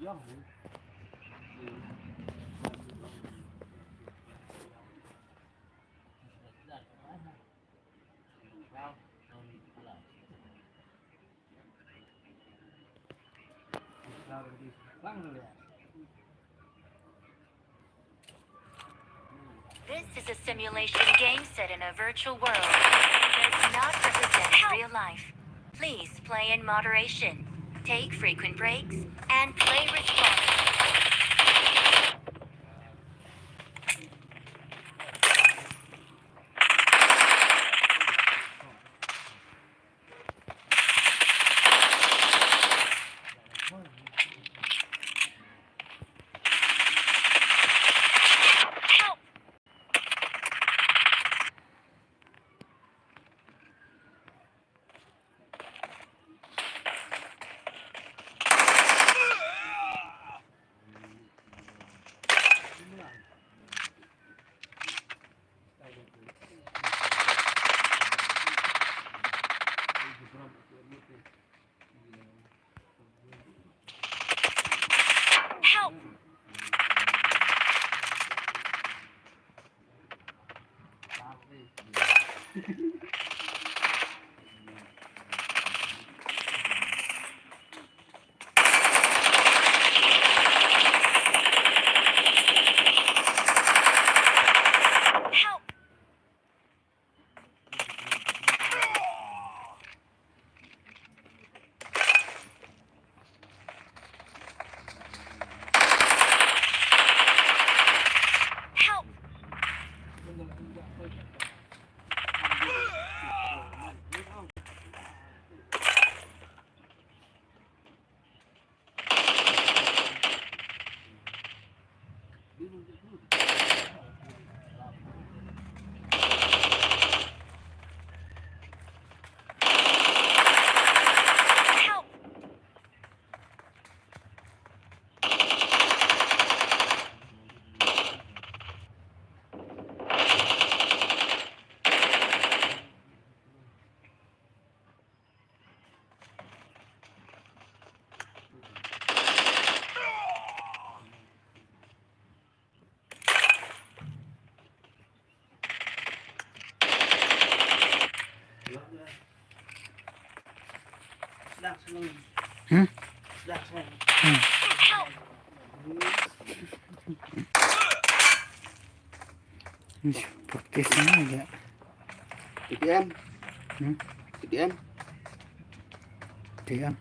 This is a simulation game set in a virtual world. It does not represent real life. Please play in moderation, take frequent breaks, and play responsibly. Help! Podcastnya aja. TDM. TDM. TDM.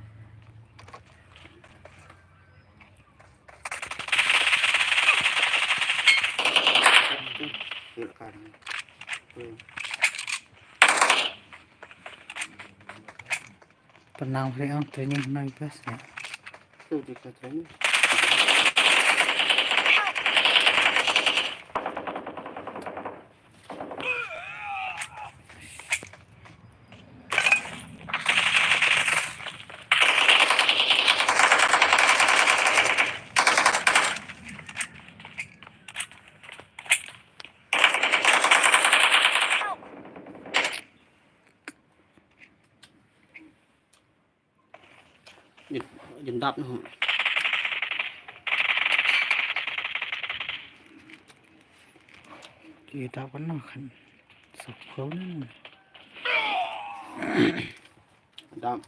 Tenang sih om, training naik pas ya. Tuh juga training. Dừng đập nữa. Kita pernah kan sekolah. Đập.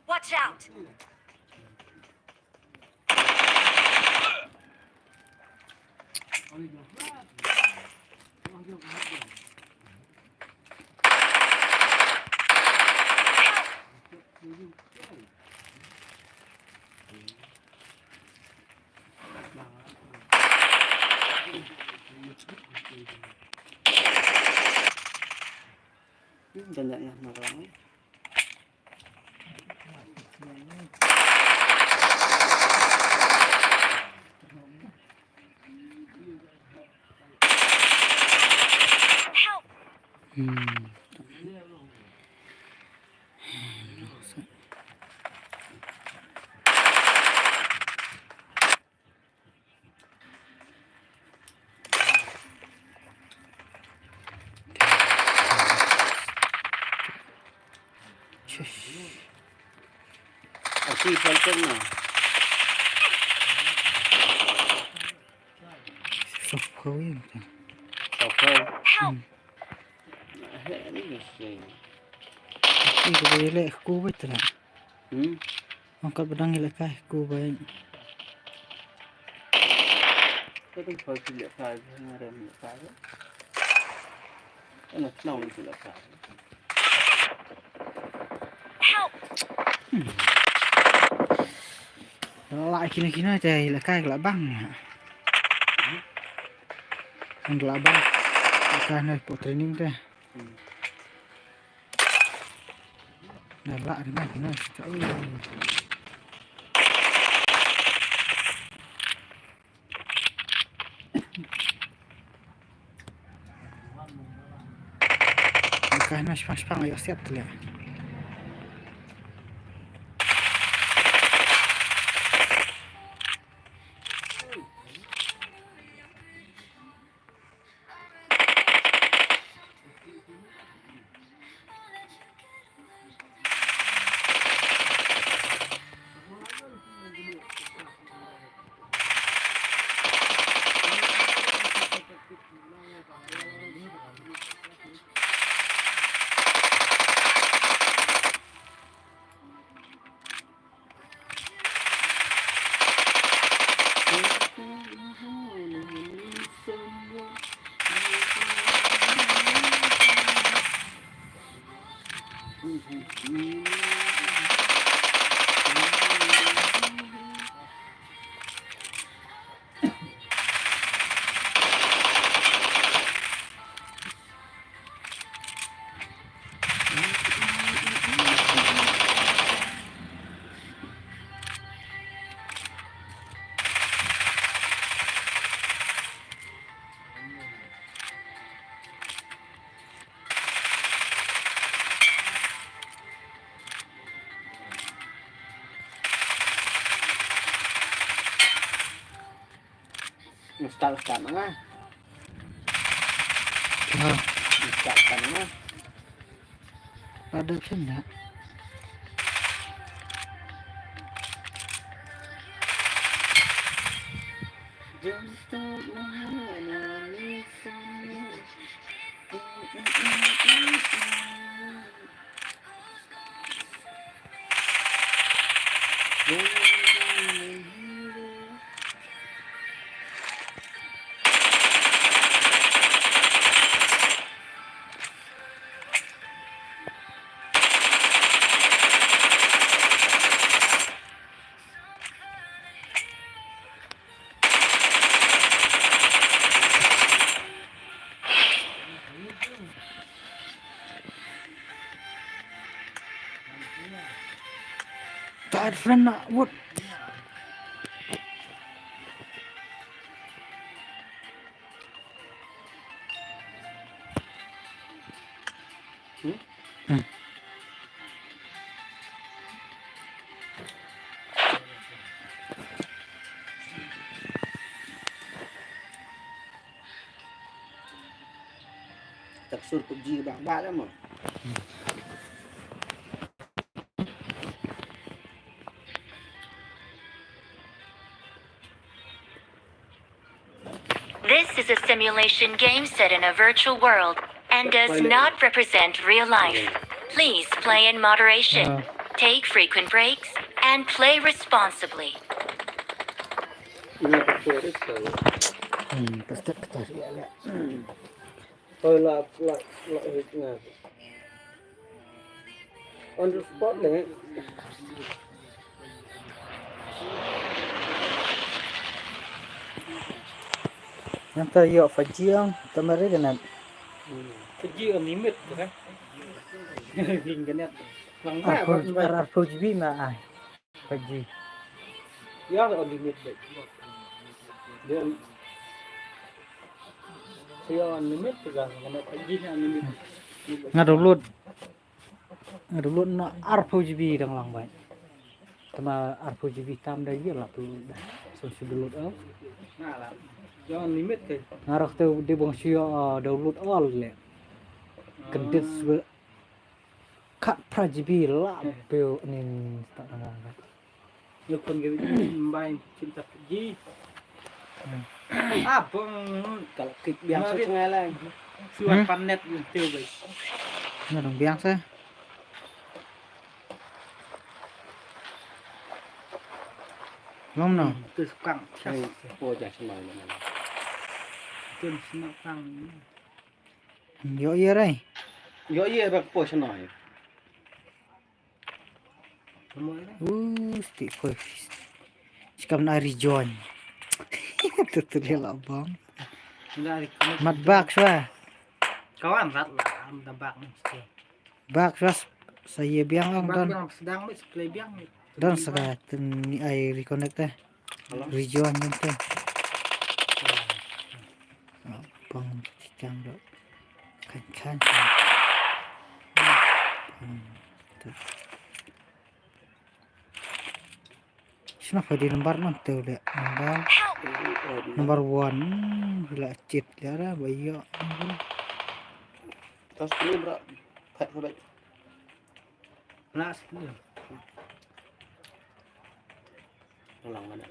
Watch out! Jangan marah. Asyik pelan lah. Sụp khối rồi. Sao khơi. Help! Hệ nó là gì? Cái cái lệ cô với tụi này. Hmm. Ông có đang nghe lại cái cô với. Cái tôi phải chỉ lệ phải mà đem lệ phải đó. Cái này nông chỉ lệ phải. Help! Lại khi nó chạy là cái là băng hả? Anh là băng. Cái này bộ training đây. Là lại cái này nó sẽ cái nó phăng lại xếp lại. Start nó á. Start nó. Ada senda. Tak friend nak wood. Thật sự cũng gì bạn ba đó mà. This is a simulation game set in a virtual world and does not represent real life. Please play in moderation, take frequent breaks, and play responsibly. Nghe cái chơi đấy trời. Pasti betul ya. Tôi là việc này. On the spot này. Yang tayo fajiang tamare dengan. Cái gì ở mít rồi. Hình cái net. Vắng ra vẫn vậy. Arab jibi ma ai. Faji. Ya là on limit đấy. Dia Dia on limit juga karena faji on limit. Ngadownload na Arab jibi dang lang baik. Tama Arab jibi tam dah ye lah tu dah. So download au. Nah là do on limit thì Ngarok tu di bang sio download all le. Kedis Kharphuli lah bel ni tak tahu. Nhiều con cái bay trên tập gì bông cả kịch biếng sao nghe lại siêu pan net tiêu vậy Nó đồng biang sao? Ngon nào? từ cẳng Hay cô chả xin mời mình. từ nó cẳng Yo iya đây. Yo iya bak po xin mời. Stick koi. Sekarang nak rejoin. Tertulis lah bang. Mat bak suah. kawan rat lah am bạc này Bak suah saya biang ang bạc don. yang sedang mới play biang Don sekat ni ai reconnect eh. Rejoin nanti. Bang cicang dok. Kan. Kenapa di nomor nanti lihat nomor 1 lihat cheat lihat lah bayo. Tas ini bro. Thật thôi. last Ulang mana?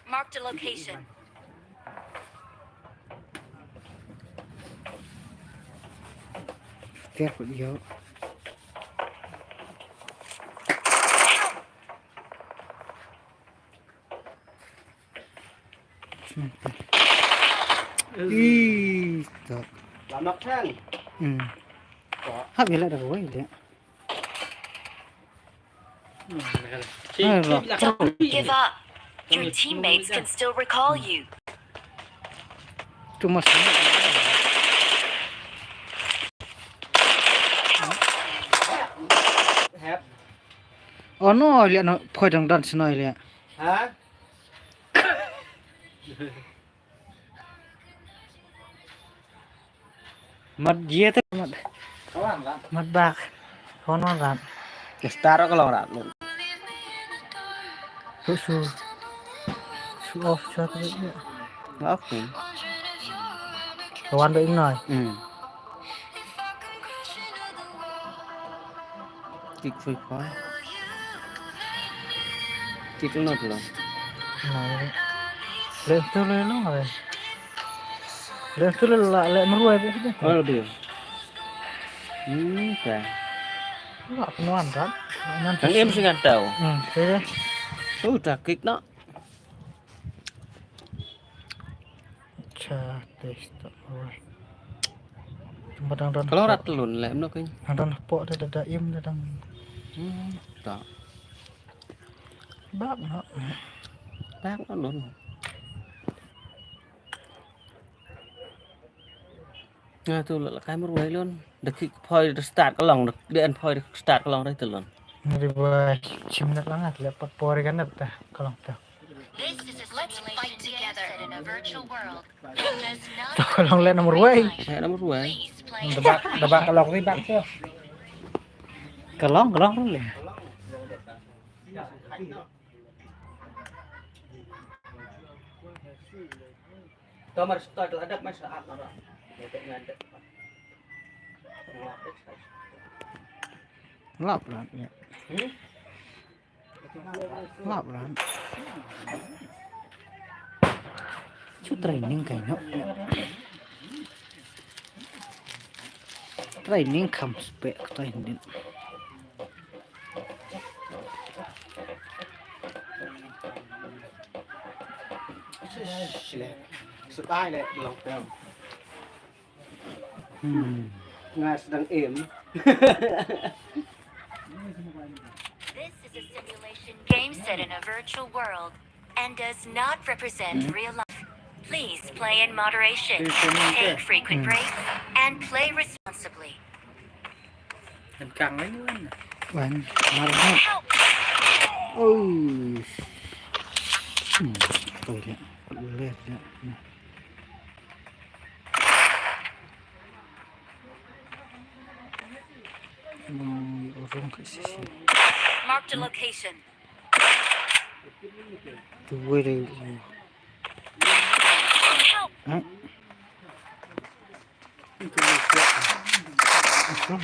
Marked a location. Tiap dia. Ih, tak. Làm nọc sang. Hấp vậy lại được rồi đấy. Don't give up. Your teammates can still recall you. Cuma Hẹp. oh no, lihat no, phơi đằng đằng snoy lihat. Hả? Mat dia tu mat kawan rat mat bak. Kono kan. Cái star đó có lòng rạp luôn. Su off shot dia. Ngốc nhỉ? Kawan dia nói. Kịch phơi khói. Kịch nó nốt rồi. Nói. Lên tu lên nó rồi. Lên tu lại meruai tu. Oh dia. Kà. Enggak penuhan kan? Thằng em sinh ngàn tàu. Thế. Trả kịch đó. Cha test rồi. Cuma dan Kalau rat telun lah em nó kinh. dan pok dah im dah dan Đó. bab nó. Bác nó luôn. Tôi là cái mất quấy luôn. Được khi phơi được start cái lòng được để anh phơi được start cái lòng đây từ lần. Ini buat cimnet banget lepas pori kan dah kalau tu. This is a simulation game set in a virtual world. It does not Kalau lihat nomor way. Mẹ nó mất quấy. please play đập bạc cái lòng đi bạc chưa Kelong boleh. Tôi mà start là đập mấy sợ áp nó rồi. Để tự nhiên đập. Lap lah ya. Lap lah. Chu training kayaknya. Training comes back training. Sự ai này lòng tèo. Ngài đang êm. This is a simulation game set in a virtual world and does not represent real life. Please play in moderation, take frequent breaks, and play responsibly. Mình căng lấy luôn Wan, marah. Oh. Tôi lihat. Boleh lihat. Orang kat sisi. Marked a location. Tu boleh. Hả? Không.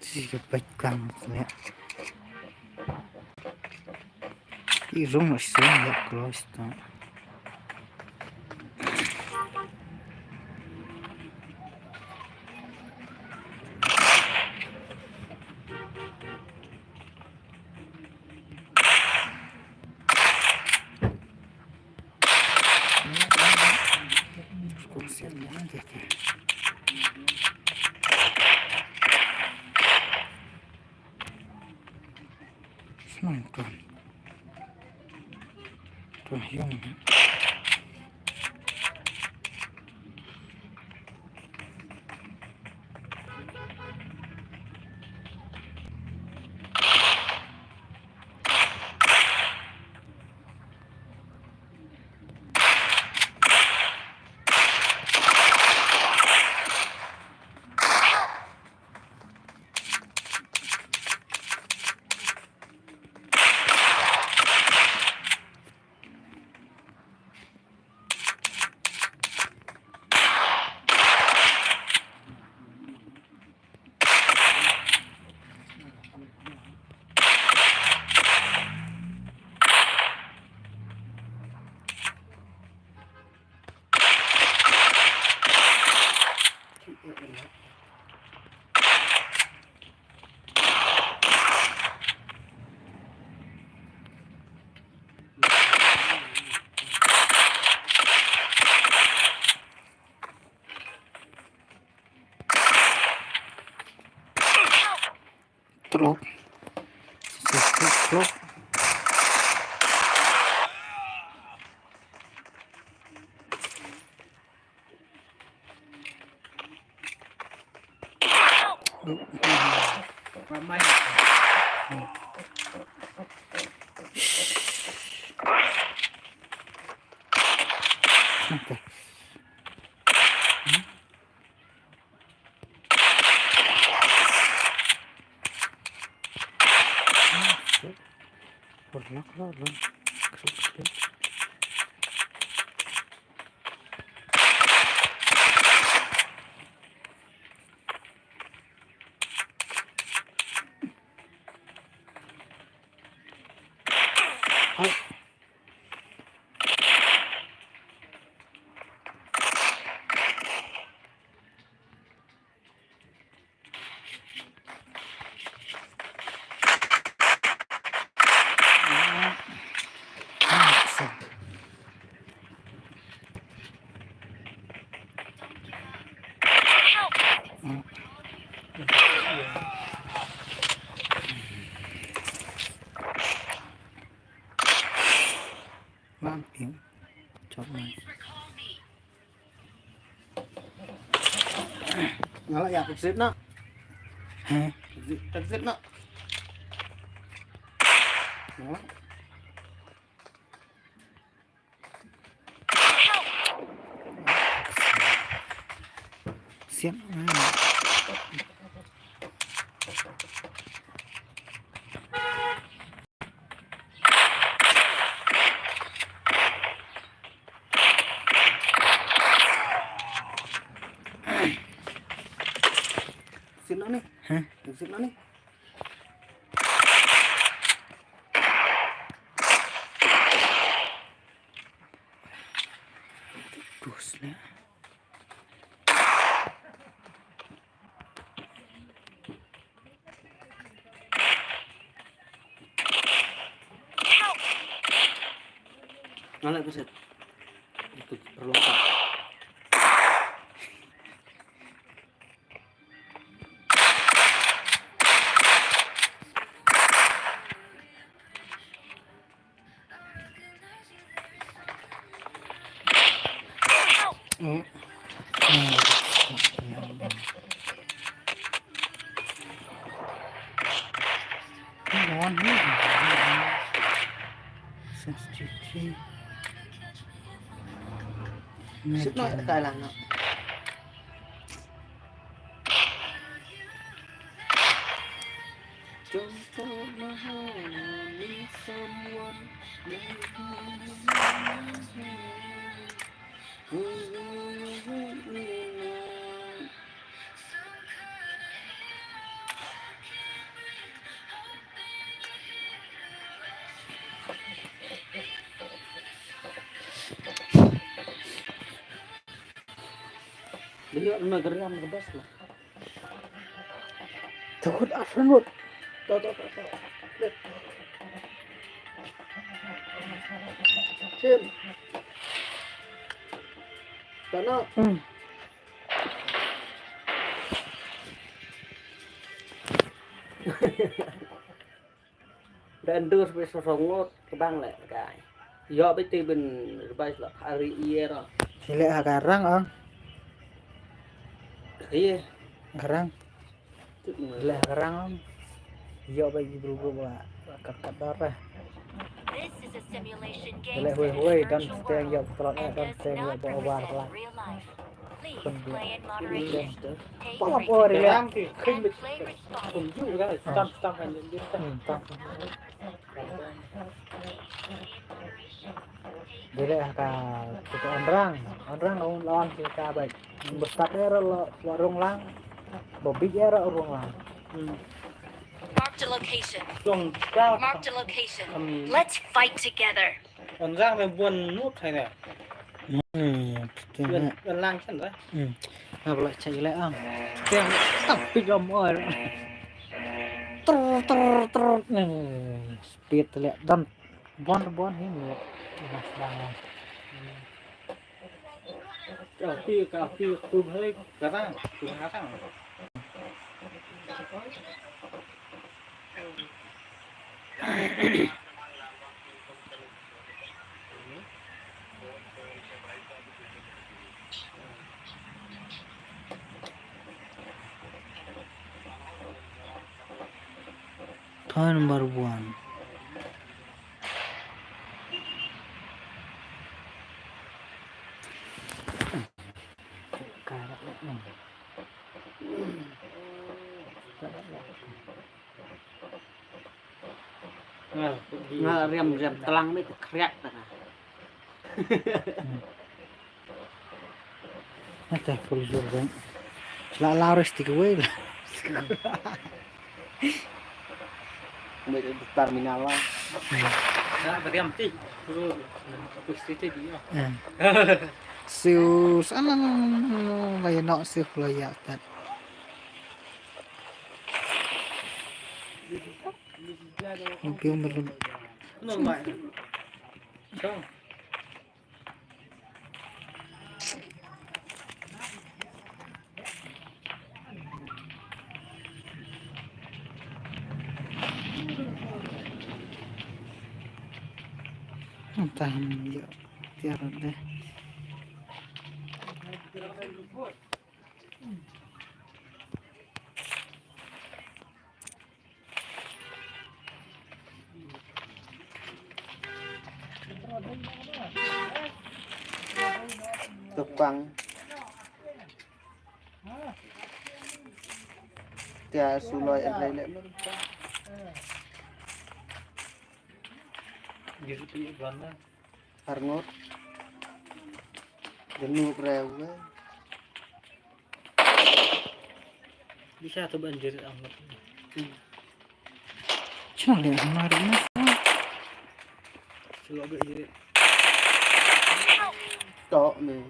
Chỉ có bạch căng nè. И ровно все я просто. Смотри, то ё-моё. Trop. C'est trop. Và may Okay. Mang tiếng chọn này. Nó lại gặp xếp nó. Hả? Tật xếp nó. Đó. Xiết này. Xếp nó đi. Hả? Đừng xếp nó đi. Terus nè. Nó lại có sự perlengkap. Ngon hết. Sensitivity. Sip nói cái là nó. Dilihat nama geram ke bas lah. Takut apa nut? Tuh. Sim. Karena dan terus bisa songot ke bang lek kai. Yo beti ben bas lah hari iya ro. Sile garang ang, Iya. garang. Chút Sile garang ang. Yo bagi berubah kakak darah. This is a simulation game Sile set in hui a dan virtual steng yo world terus and dan does steng yo not bawa represent lah. real life. Please Phân biệt. play in moderation. Take Apa frequent dia? Geram breaks ki khinh and bịch. play responsibly. Cùng dụ ra tam hành những cái Tak. Jadi kita orang lawan kita baik. Besar era warung lang, bobby era warung lang. Marked a location. Dùng cao Marked a location. Um, Let's fight together. còn ra về buồn nút hay nè. Betul. Gần lang chân đấy. Apa lah cai le ang. Yang tapi gomor. Ter. Speed le dan bon ini. Mas bangun. Cà phê tùm hơi cả ra tùm há thẳng. Point number 1. Rem telang mới krek ta. Nanti full juga. Laris tiga way lah. Mới terminal lah. Nah, rem ti. Pasti dia. Siu sana lain nak siu layak tak. Mungkin belum. Nó vậy. Không. Entah ya tiada deh. Tepang. Tia suloi anh lek mun. Jadi punya bana. Arngot. Jenuh rewe. Bisa tuh banjir amat. Cuma lihat kemarin Selalu agak jadi. Tok nih.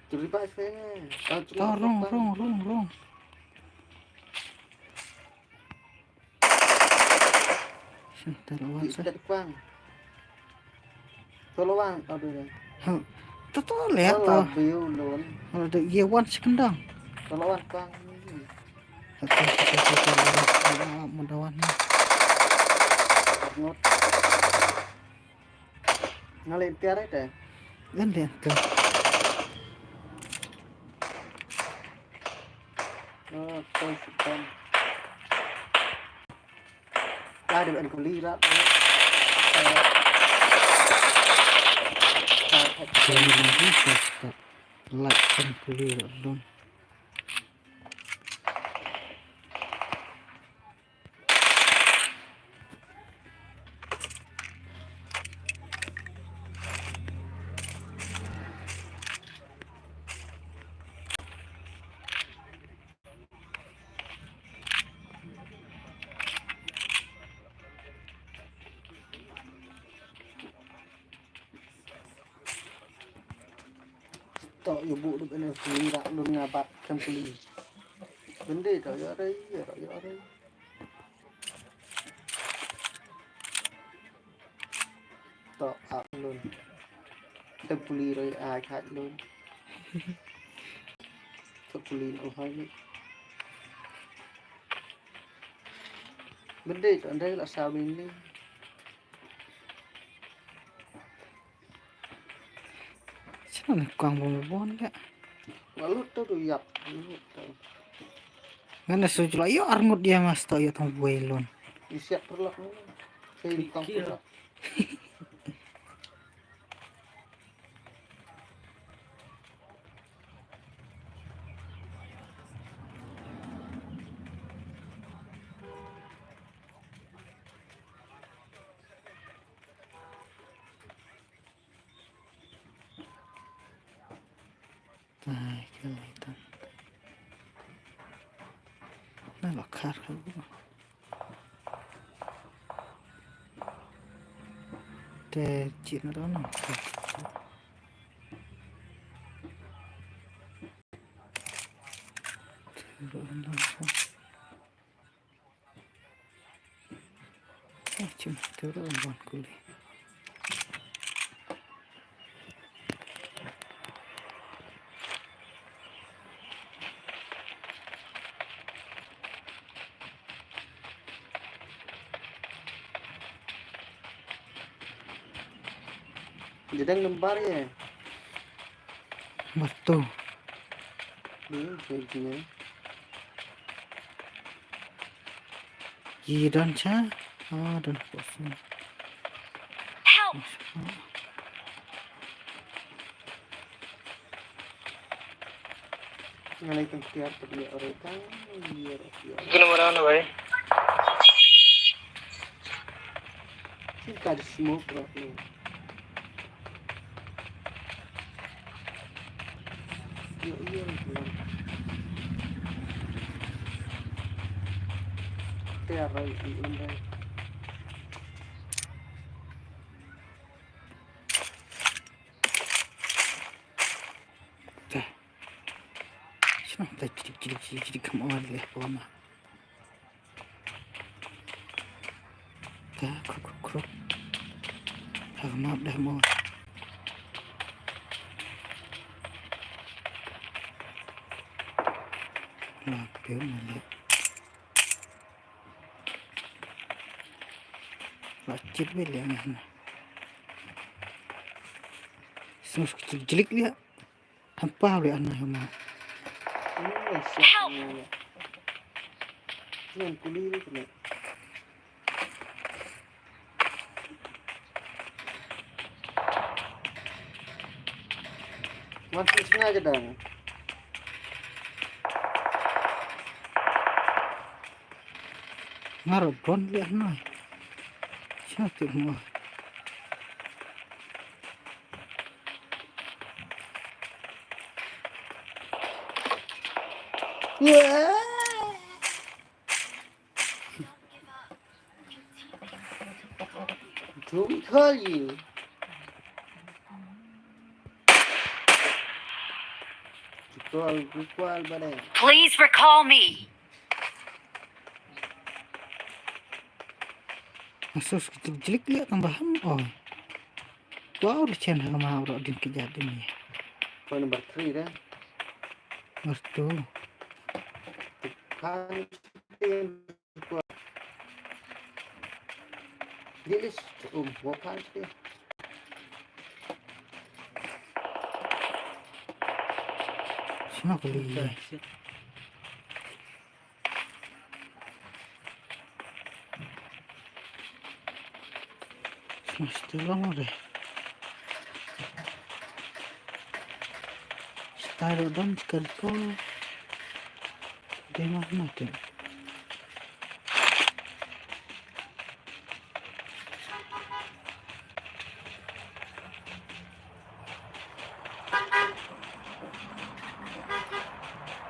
Curi pak saya. Rong. Sebentar awas. Ikat bang. Tolong aduh deh. Tuh lihat Tolong tuh. biu lun. Kalau ada yewan sekendang. Tolong bang. Mudahan. Arngot. Ngalir tiara deh. Kan lihat tuh. Oh, kau Ada ben kuli rat. Jadi lagi start like Kharphuli luôn. Tok ibu tu ben kuli rat luôn ngabat Kharphuli. Vấn đề đó ở đây, ở đây. Tok up luôn. Kharphuli rồi ai khai luôn. Kharphuli nó hơi. Vấn đề ở đây là sao mình đi. Sao lại quăng vào một bốn vậy? Mà lúc tôi được dập. Ngana suju lah, yo armut dia mas to yo tong buai luôn. Đi xẹt perlak nữa. Xây con perlak. Ai cái này ta. Nó là khát không? Thế chuyện đó nó cuma turun buat kulit. Jadi lembar ya. Betul. Ini sini. Gidan cha. Ah, dan kosong. Help! Ngalai kan tiap dia orang kan dia. Kena mana baik? Kita ada smoke lah ni. Iya. Tiap hari di lembar. Kenapa jadi kamu awal poma? Dah kruk. Maaf dah mau. Lah, biar melihat. Wajib beli yang mana? Sus jelik dia. Tanpa oleh anak yang mana? Help! Jangan kuli ni kena. Masuk sini aja dah. Ngaruh drone lihat noi. Siapa mau? Chúng khơi gì? Cual bade. Please recall me. Masuk jelik lihat tambahan. Oh. Wow, recen sama orang din kejadian ni. Point number 3 dah. Betul. Kan This what kind of Siapa beli? Mesti lama deh. Style dan kerja di mana deh?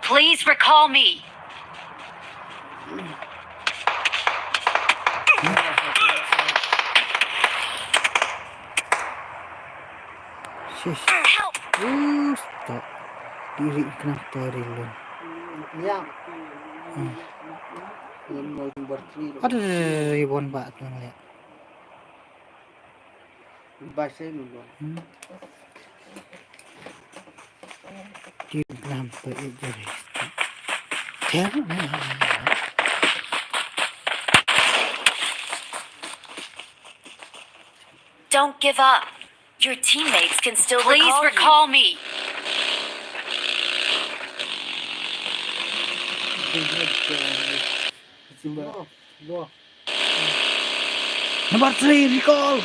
Please recall me. Sis. Help! Stop. Diri kenapa rilun? Ya. Yang mau bertri. Ada ribuan bak tuh ngeliat. Bahasa dulu. Diri kenapa jadi? Don't give up. Your teammates can still recall me. Nomor 3 recall.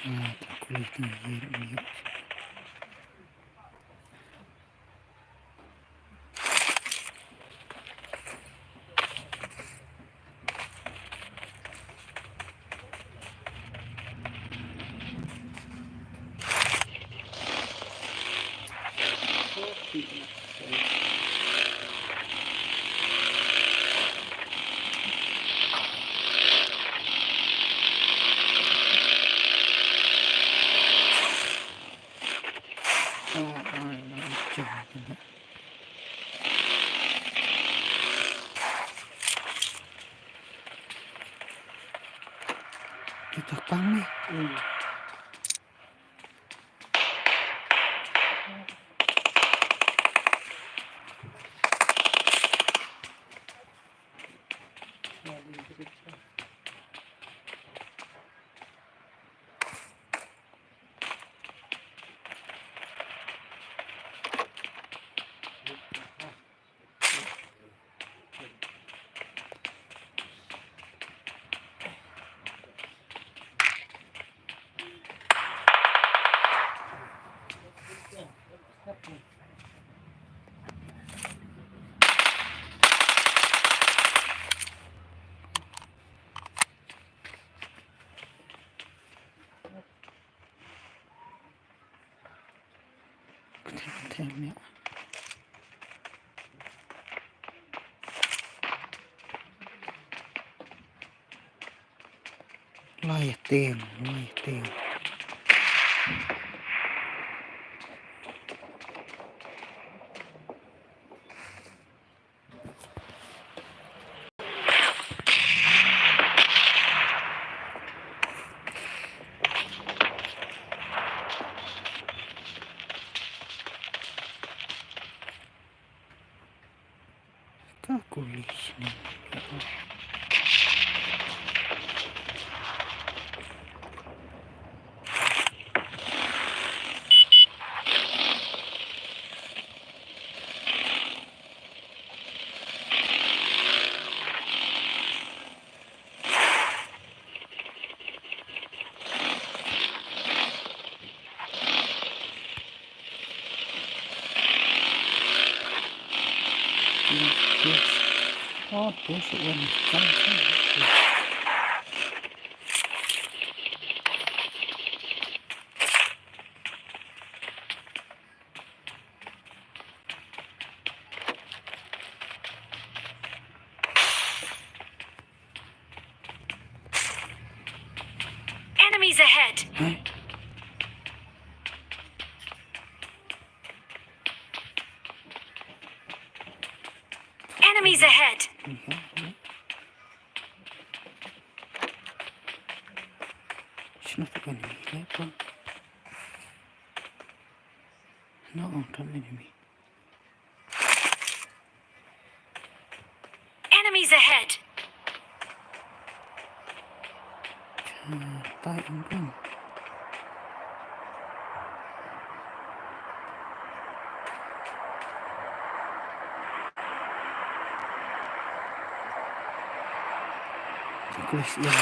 kulit ni kita pang ni thêm nữa lôi tiền calculation. Oh, push it in. Enemies ahead. Huh? Enemies ahead. It's not an enemy. That one. No, not an enemy. Enemies ahead. Tay ông răng. Tulis yan.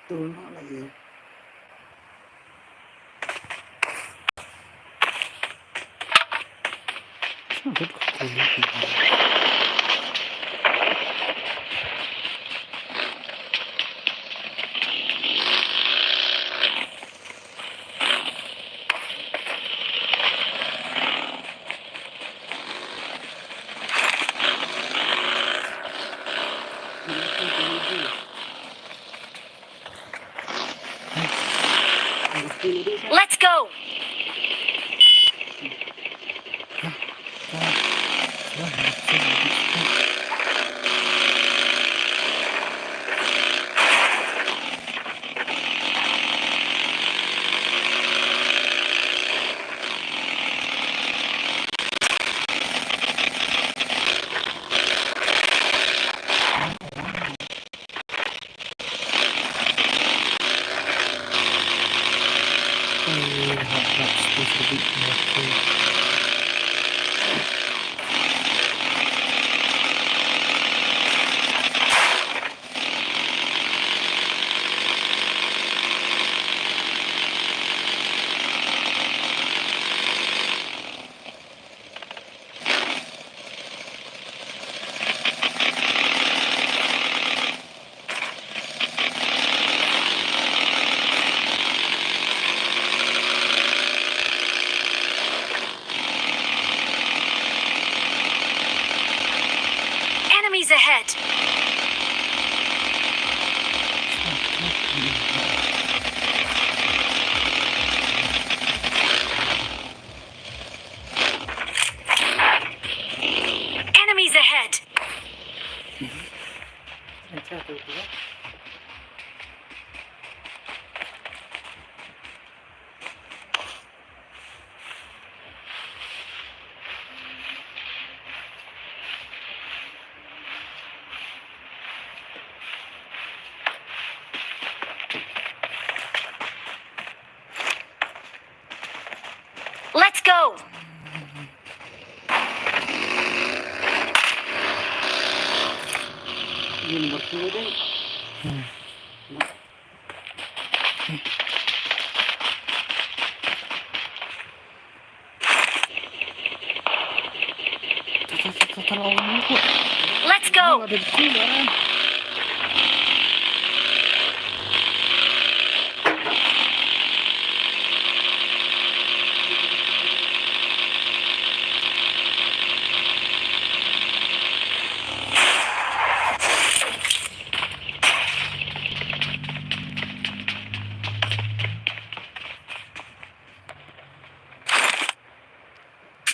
Tôi nó là gì? Sao rất có cuốn gì? Let's go. Enemies ahead. Enemies ahead. अच्छा तो क्या Let's go. Ini nomor 2 deh. Let's go.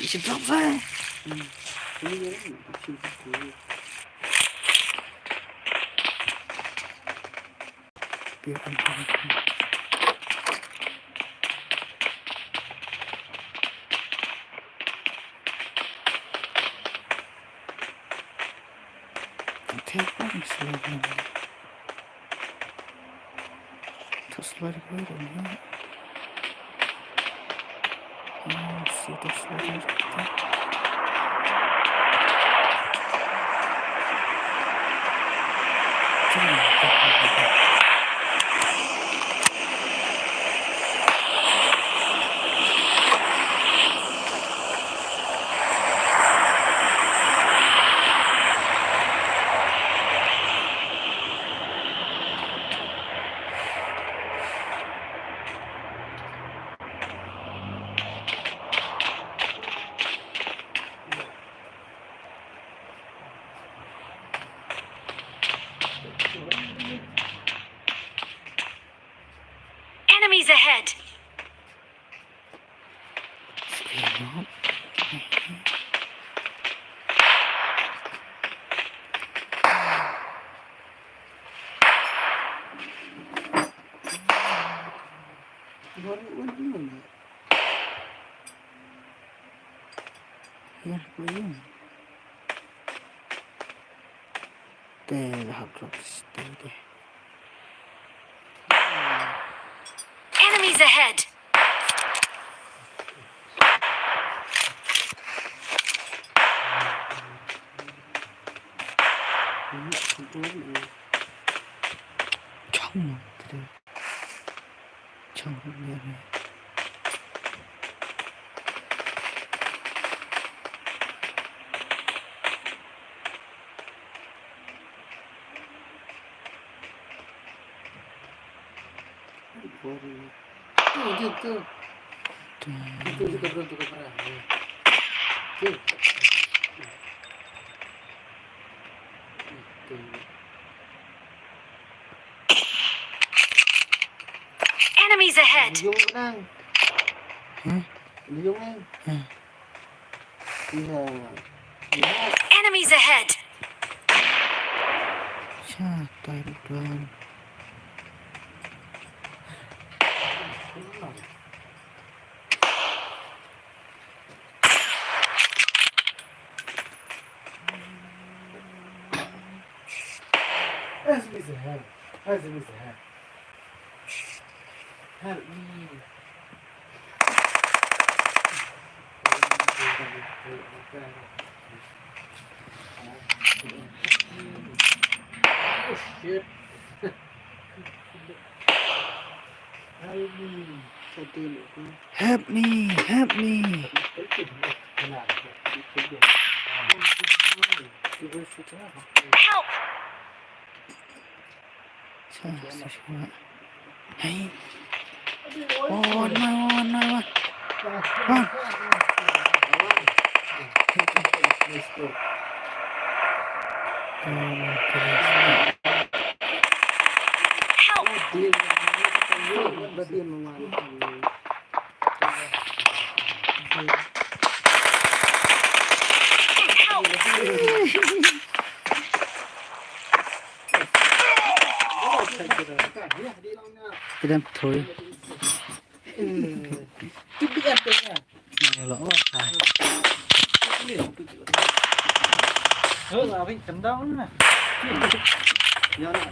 Chị drop ra. Ini ya, kecil kecil. Biar anh. Thế quá mình sẽ làm thật slide quay rồi nhá. See the slide. Enemies ahead. Baru ini. Ya, begini. Teh drop stay. Enemies ahead. Ini kebetulan Trong 그래. trong 미안해. baru. Tuh gitu. Itu juga belum juga pernah. Tuh. Enemies ahead. Yung nang. Yung nang. Iya. Enemies ahead. Santai dong. Enemies ahead. Enemies ahead. Help me. shit. Sao tiền được? Help me, help me. Help! Hey. Oh, no. Help! Tiền là tiền mà Cái đêm thôi. Tiếp đi ăn tới nè. Lỗ phải. Là mình cầm đau nè. nhớ lại.